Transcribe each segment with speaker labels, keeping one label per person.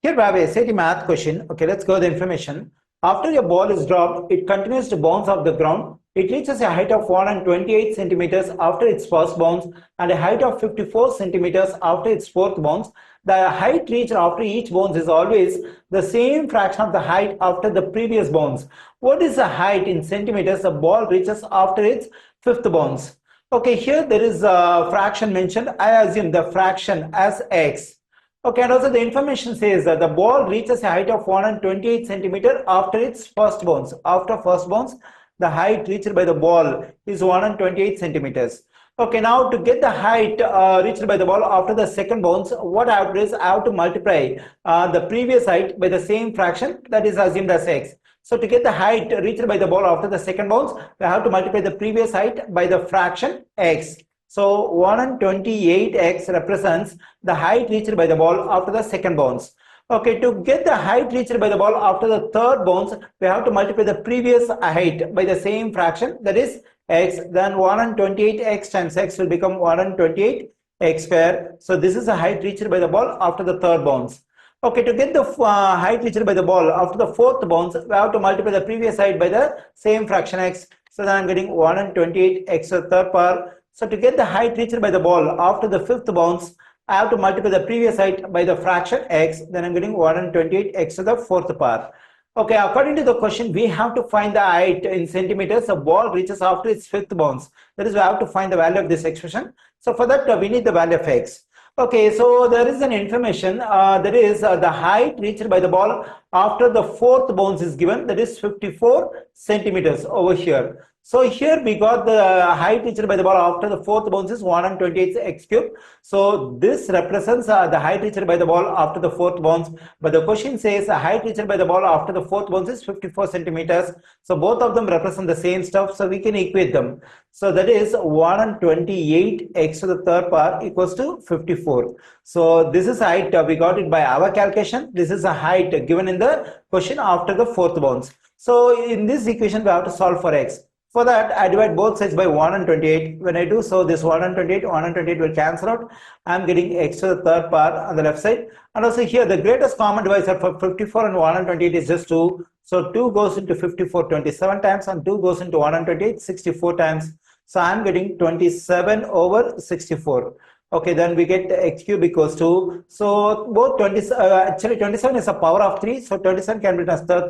Speaker 1: Here we have a SAT math question. Okay, let's go with the information. After your ball is dropped, it continues to bounce off the ground. It reaches a height of 128 centimeters after its first bounce and a height of 54 centimeters after its fourth bounce. The height reached after each bounce is always the same fraction of the height after the previous bounce. What is the height in centimeters the ball reaches after its fifth bounce? Okay, here there is a fraction mentioned. I assume the fraction as x. Okay, and also the information says that the ball reaches a height of 128 centimeter after its first bounce. After first bounce, the height reached by the ball is 128 centimeters. Okay, now to get the height reached by the ball after the second bounce, what I have to do is I have to multiply the previous height by the same fraction that is assumed as x. So to get the height reached by the ball after the second bounce, we have to multiply the previous height by the fraction x. So 128x represents the height reached by the ball after the second bounce. Okay, to get the height reached by the ball after the third bounce, we have to multiply the previous height by the same fraction, that is x. Then 128x times x will become 128x square. So this is the height reached by the ball after the third bounce. Okay, to get the height reached by the ball after the fourth bounce, we have to multiply the previous height by the same fraction x. So then I'm getting 128x to the third power. So to get the height reached by the ball after the fifth bounce, I have to multiply the previous height by the fraction x. Then I'm getting 128x to the fourth power. Okay, according to the question, we have to find the height in centimeters the ball reaches after its fifth bounce. That is, we have to find the value of this expression. So for that, we need the value of x. Okay, so there is an information that is the height reached by the ball after the fourth bounce is given, that is 54 centimeters over here. So here we got the height reached by the ball after the fourth bounce is 128 x cube. So this represents the height reached by the ball after the fourth bounce. But the question says the height reached by the ball after the fourth bounce is 54 centimeters. So both of them represent the same stuff. So we can equate them. So that is 128 x to the third power equals to 54. So this is height. We got it by our calculation. This is a height given in the question after the fourth bounce. So in this equation, we have to solve for x. For that, I divide both sides by 128. When I do so, this 128 will cancel out. I'm getting x to the third power on the left side. And also here, the greatest common divisor for 54 and 128 is just 2. So 2 goes into 54 27 times and 2 goes into 128 64 times. So I'm getting 27 over 64. Okay, then we get x cube equals to, so both 20, actually 27 is a power of 3. So 27 can be written as 3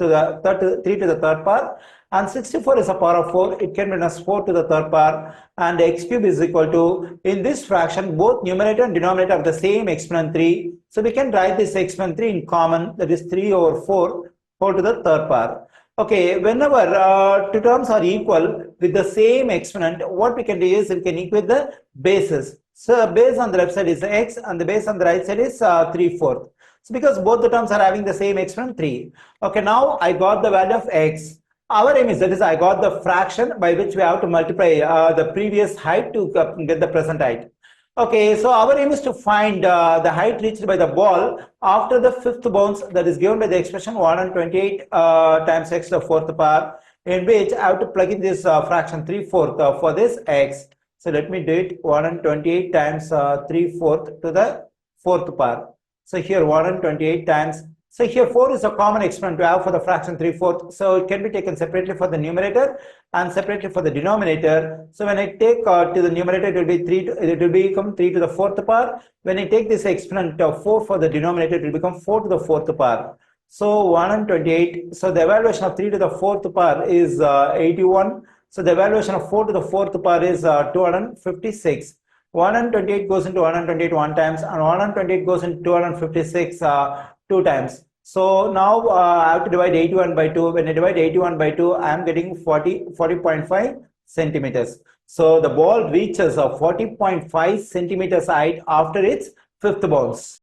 Speaker 1: to the third power. And 64 is a power of 4. It can be written as 4 to the third power. And x cube is equal to, in this fraction, both numerator and denominator have the same exponent 3. So we can write this exponent 3 in common, that is 3 over 4 whole to the third power. Okay, whenever two terms are equal with the same exponent, what we can do is we can equate the bases. So base on the left side is x and the base on the right side is 3/4. So because both the terms are having the same exponent 3. Okay, now I got the value of x. Our aim is, that is, I got the fraction by which we have to multiply the previous height to get the present height. Okay, so our aim is to find the height reached by the ball after the fifth bounce, that is given by the expression 128 times x to the fourth power, in which I have to plug in this fraction 3/4 for this x. So let me do it, 128 times 3/4 to the fourth power. So here 128 times, so here 4 is a common exponent to have for the fraction 3/4. So it can be taken separately for the numerator and separately for the denominator. So when I take to the numerator, it will be 3 to, it will become 3 to the fourth power. When I take this exponent of 4 for the denominator, it will become 4 to the fourth power. So 128. So the evaluation of 3 to the fourth power is 81. So the evaluation of 4 to the fourth power is 256. 128 goes into 128 one times and 128 goes into 256 two times. So now I have to divide 81 by 2. When I divide 81 by 2, I am getting 40.5 centimeters. So the ball reaches a 40.5 centimeters height after its fifth bounce.